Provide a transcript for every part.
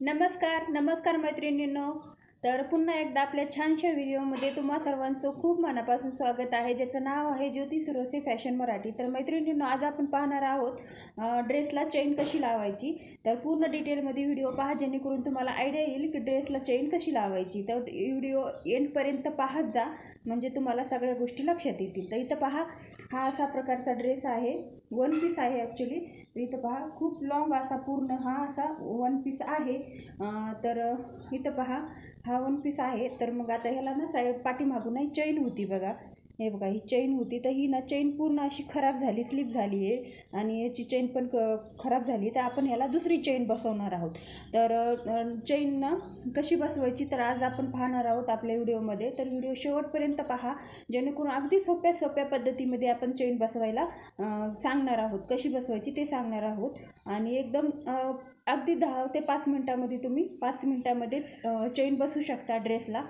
नमस्कार मैत्रिणींनो. तर पुन्हा एकदा आपल्या छानशा व्हिडिओमध्ये तुम्हा सर्वांचं खूप मनापासून स्वागत आहे, ज्याचं नाव आहे ज्योती सुरसे फॅशन मराठी. तर मैत्रिणींनो, आज आपण पाहणार आहोत ड्रेसला चेन कशी लावायची. तर पूर्ण डिटेलमध्ये व्हिडिओ पहा, जेणेकरून तुम्हाला आयडिया येईल की ड्रेसला चेन कशी लावायची. तर व्हिडिओ एंडपर्यंत पाहत जा, म्हणजे तुम्हाला सगळ्या गोष्टी लक्षात येतील. तर इथं पहा, हा असा प्रकारचा ड्रेस आहे, वन पीस आहे ॲक्च्युली. इथं पहा, खूप लॉंग असा पूर्ण हा असा वन पीस आहे. तर इथं पहा, हा वन पीस आहे. तर मग आता ह्याला ना पाठीमागून नाही चैन होती बघा, हे बघा ही चैन होती. तर ही ना चैन पूर्ण अशी खराब झाली, स्लिप झाली आहे, आणि याची चैन पण खराब झाली. तर आपण ह्याला दुसरी चैन बसवणार आहोत. तर चैन ना कशी बसवायची तर आज आपण पाहणार आहोत आपल्या व्हिडिओमध्ये. तर व्हिडिओ शेवटपर्यंत पहा, जेणेकरून अगदी सोप्या पद्धतीमध्ये आपण चैन बसवायला सांगणार आहोत. कशी बसवायची ते सांगणार आहोत. आणि एकदम अगदी 10 ते 5 मिनटामध्ये तुम्ही 5 मिनटामध्येच चैन बसू शकता ड्रेसला.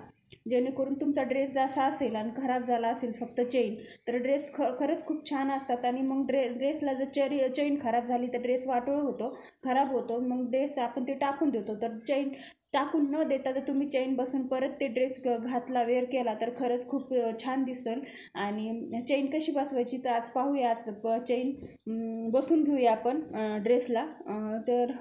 जेणेकरून तुमचा ड्रेस जसा असेल आणि खराब झाला असेल फक्त चैन, तर ड्रेस खरंच खूप छान असतात. आणि मग ड्रेसला जर चैन खराब झाली तर ड्रेस वाटोळ होतो, खराब होतो. मग ड्रेस आपण ते टाकून देतो. तर चैन टाकून न देता जर तुम्ही चैन बसून परत ते ड्रेस घातला, वेअर केला, तर खरंच खूप छान दिसेल. आणि चैन कशी बसवायची तर आज पाहूया. आज चैन बसून घेऊया आपण ड्रेसला. तर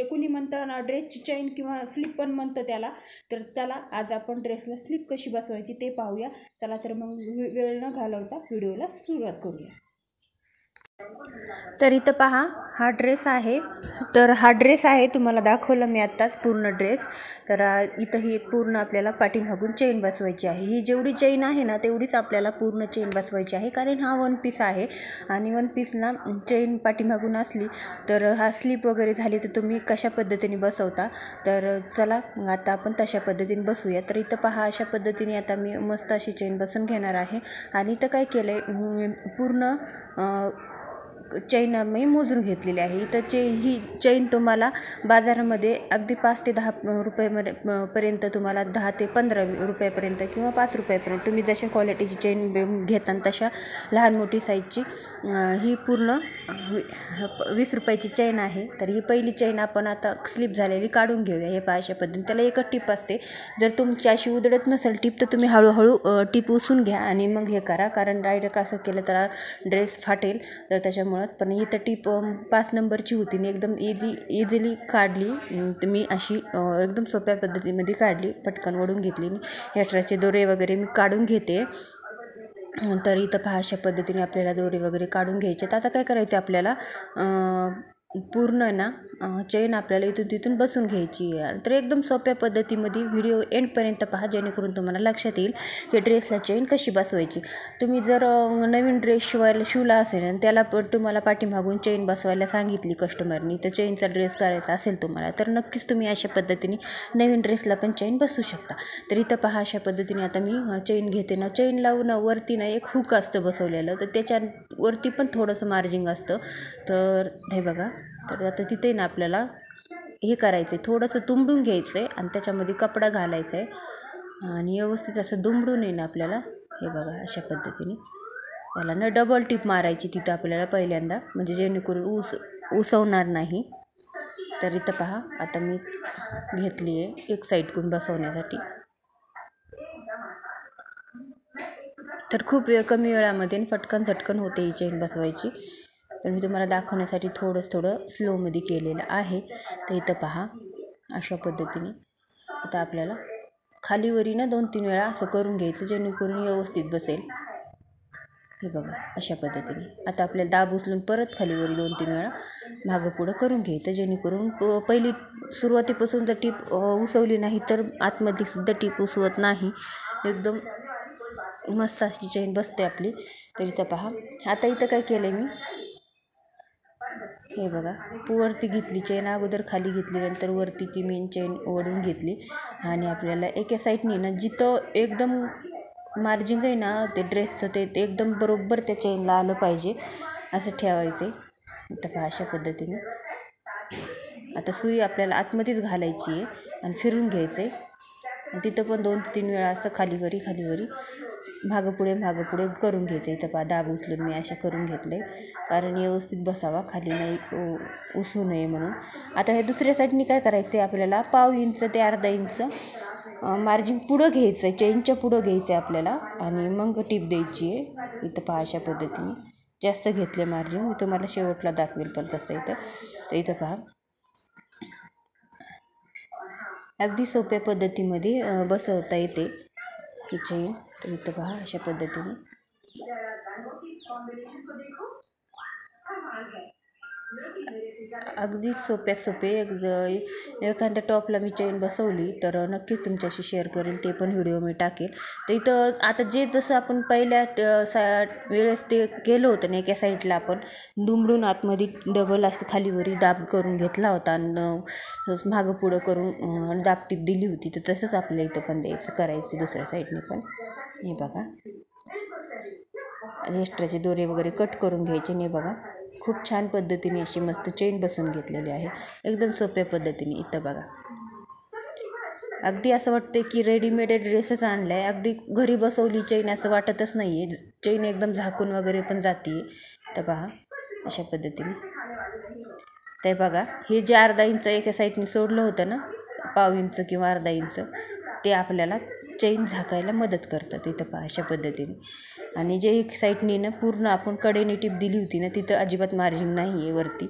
कुणी म्हणतं ड्रेसची चैन किंवा स्लिप पण म्हणतं त्याला. तर त्याला आज आपण ड्रेसला स्लिप कशी बसवायची ते पाहूया. चला तर मग वेळ न घालवता व्हिडिओला सुरुवात करूया. तर इथं पहा, हा ड्रेस आहे. तर हा ड्रेस आहे, तुम्हाला दाखवलं मी आत्ताच पूर्ण ड्रेस. तर इथं ही पूर्ण आपल्याला पाठीमागून चेन बसवायची आहे. ही जेवढी चेन आहे ना तेवढीच आपल्याला पूर्ण चेन बसवायची आहे, कारण हा वन पीस आहे. आणि वन पीसना चेन पाठीमागून असली तर हा स्लिप वगैरे झाली तर तुम्ही कशा पद्धतीने बसवता. तर चला मग आता आपण तशा पद्धतीने बसूया. तर इथं पहा, अशा पद्धतीने आता मी मस्त अशी चेन बसून घेणार आहे. आणि इथं काय केलं आहे, पूर्ण चैन मी मोजून घेतलेली आहे. इथं ही चैन तुम्हाला बाजारामध्ये अगदी 5 ते 10 रुपयामध्ये पर्यंत, तुम्हाला 10 ते 15 रुपयापर्यंत किंवा 5 रुपयापर्यंत तुम्ही जशा क्वालिटीची चैन घेता तशा लहान मोठी साईजची ही पूर्ण 20 रुपयाची चैन आहे. तर ही पहिली चैन आपण आता स्लिप झालेली काढून घेऊया. हे अशा पद्धतीने त्याला एकच टिप असते. जर तुमची अशी उधळत नसेल टिप तर तुम्ही हळूहळू टिप उसून घ्या आणि मग हे करा, कारण डायरेक्ट असं केलं तर ड्रेस फाटेल. तर त्याच्यामुळे पण इथं टिप 5 नंबरची होती आणि एकदम इझिली काढली. मी अशी एकदम सोप्या पद्धतीमध्ये काढली, पटकन ओढून घेतली. एक्स्ट्राचे दोरे वगैरे मी काढून घेते. तर इथं पहा, अशा पद्धतीने आपल्याला दोरे वगैरे काढून घ्यायचे. तर आता काय करायचं आपल्याला, पूर्ण ना चैन आपल्याला इथून तिथून बसून घ्यायची आहे. तर एकदम सोप्या पद्धतीमध्ये व्हिडिओ एंडपर्यंत पहा, जेणेकरून तुम्हाला लक्षात येईल की ड्रेसला चैन कशी बसवायची. तुम्ही जर नवीन ड्रेस शिवला असेल आणि त्याला पण तुम्हाला पाठीमागून चैन बसवायला सांगितली कस्टमरनी, तर चैनचा ड्रेस करायचा असेल तुम्हाला, तर नक्कीच तुम्ही अशा पद्धतीने नवीन ड्रेसला पण चैन बसवू शकता. तर इथं पहा, अशा पद्धतीने आता मी चैन घेते ना. चैन लावून वरती ना एक हुक असतं बसवलेलं, तर त्याच्यावरती पण थोडंसं मार्जिंग असतं. तर हे बघा, तर आता तिथे ना आपल्याला हे करायचं आहे, थोडंसं दुमडून घ्यायचं आहे आणि त्याच्यामध्ये कपडा घालायचा आहे आणि व्यवस्थित असं दुमडून येईन आपल्याला. हे बघा, अशा पद्धतीने त्याला ना डबल टिप मारायची तिथं आपल्याला पहिल्यांदा, म्हणजे जेणेकरून उसवणार नाही. तर इथं पहा, आता मी घेतली आहे एक साईडकडून बसवण्यासाठी. तर खूप कमी वेळामध्ये फटकन झटकन होते ही चैन बसवायची. तर मी तुम्हाला दाखवण्यासाठी थोडं स्लोमध्ये केलेलं आहे. तर इथं पहा, अशा पद्धतीने आता आपल्याला खालीवरी ना 2-3 वेळा असं करून घ्यायचं, जेणेकरून व्यवस्थित बसेल. हे बघा, अशा पद्धतीने आता आपल्याला दाब उचलून परत खालीवरी 2-3 वेळा मागं पुढं करून घ्यायचं, जेणेकरून पहिली सुरुवातीपासून जर टीप उसवली नाही तर आतमध्ये सुद्धा टीप उसवत नाही. एकदम मस्त अशी चैन बसते आपली. तर इथं पहा, आता इथं काय केलं मी, हे बघा, वरती घेतली चैन, अगोदर खाली घेतली, नंतर वरती ती मेन चैन ओढून घेतली. आणि आपल्याला एका साईडनी ना जिथं एकदम मार्जिंग आहे ना ते ड्रेसचं, ते एकदम बरोबर त्या चैनला आलं पाहिजे असं ठेवायचं आहे. तर पहा, अशा पद्धतीने आता सुई आपल्याला आतमध्येच घालायची आहे आणि फिरून घ्यायचं आहे. आणि तिथं पण 2-3 वेळा असं खालीवरी मागं पुढे करून घ्यायचं. इथं पहा दाब उचलून मी अशा करून घेतले, कारण व्यवस्थित बसावा, खाली नाही उसू नये म्हणून. आता हे दुसऱ्या साईडनी काय करायचं आहे, आपल्याला पाव इंच ते अर्धा इंच मार्जिन पुढं घ्यायचं आहे, चेनच्या पुढं घ्यायचं आहे आपल्याला, आणि मग टीप द्यायची आहे. इथं पहा अशा पद्धतीने जास्त घेतले मार्जिन. मी तुम्हाला शेवटला दाखवेल पण कसं इथं. तर इथं पहा अगदी सोप्या पद्धतीमध्ये बसवता येते ही चेन. तर इथं पहा अशा पद्धतीने अगदी सोपे एखाद्या टॉपला मी चेन बसवली तर नक्कीच तुमच्याशी शेअर करेल, ते पण व्हिडिओ मी टाकेल. तर इथं आता जे जसं आपण पहिल्या वेळेस ते केलं होतं ना, एका साईडला आपण दुमडून आतमध्ये डबल असं खालीवरी दाब करून घेतला होता आणि मागं पुढं करून दाब टीप दिली होती. तर तसंच आपल्याला इथं पण करायचं दुसऱ्या साईडने पण. हे बघा एक्स्ट्राचे दोरे वगैरे कट करून घ्यायचे. नाही बघा खूप छान पद्धतीने अशी मस्त चेन बसून घेतलेली आहे, एकदम सोप्या पद्धतीने. इथं बघा अगदी असं वाटते की रेडीमेड ड्रेसच आणला आहे, अगदी घरी बसवली चेन असं वाटतच नाही आहे. चेन एकदम झाकून वगैरे पण जाते. तर पहा अशा पद्धतीने. ते बघा हे जे अर्धा इंच एका साईडने सोडलं होतं ना, पाव इंच किंवा अर्धा इंच, ते आपल्याला चेन झाकायला मदत करतात. इथं पहा अशा पद्धतीने. आणि जे एक साईडने ना पूर्ण आपण कडेने टीप दिली होती ना, तिथं अजिबात मार्जिन नाही आहे वरती,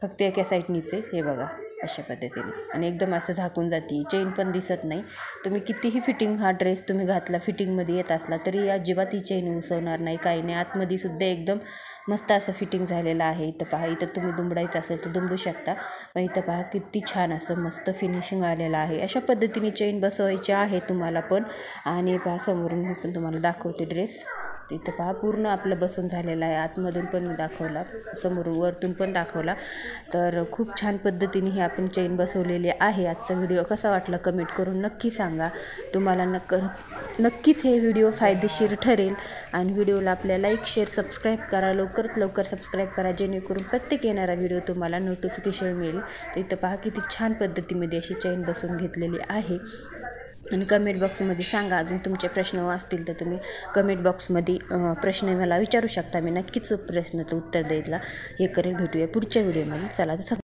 फक्त एका साईडनीच आहे. हे बघा अशा पद्धतीने. आणि एकदम असं झाकून जाते, चेन पण दिसत नाही. तुम्ही कितीही फिटिंग हा ड्रेस तुम्ही घातला, फिटिंगमध्ये येत असला तरी अजिबात ही चेन उसवणार नाही, काही नाही. आतमध्ये सुद्धा एकदम मस्त असं फिटिंग झालेलं आहे. इथं पहा, इथं तुम्ही दुमडायचं असेल तर दुमडू शकता. पण इथं पहा किती छान असं मस्त फिनिशिंग आलेलं आहे. अशा पद्धतीने चेन बसवायची आहे तुम्हाला पण. आणि पहा समोरून मी पण तुम्हाला दाखवते ड्रेस. तिथं पहा पूर्ण आपलं बसून झालेलं आहे. आतमधून पण मी दाखवला, समोरून वरतून पण दाखवला. तर खूप छान पद्धतीने ही आपण चेन बसवलेली आहे. आजचा व्हिडिओ कसा वाटला कमेंट करून नक्की सांगा. तुम्हाला नक्कीच हे व्हिडिओ फायदेशीर ठरेल. आणि व्हिडिओला आपल्या लाईक शेअर सबस्क्राईब करा, लवकरात लवकर सबस्क्राईब करा, जेणेकरून प्रत्येक येणारा व्हिडिओ तुम्हाला नोटिफिकेशन मिळेल. तर इथं पहा किती छान पद्धतीमध्ये अशी चेन बसून घेतलेली आहे. आणि कमेंट बॉक्समध्ये सांगा, अजून तुमचे प्रश्न असतील तर तुम्ही कमेंट बॉक्समध्ये प्रश्न मला विचारू शकता. मी नक्कीच प्रश्नाचं उत्तर द्यायला हे करेल. भेटूया पुढच्या व्हिडिओमध्ये. चला तर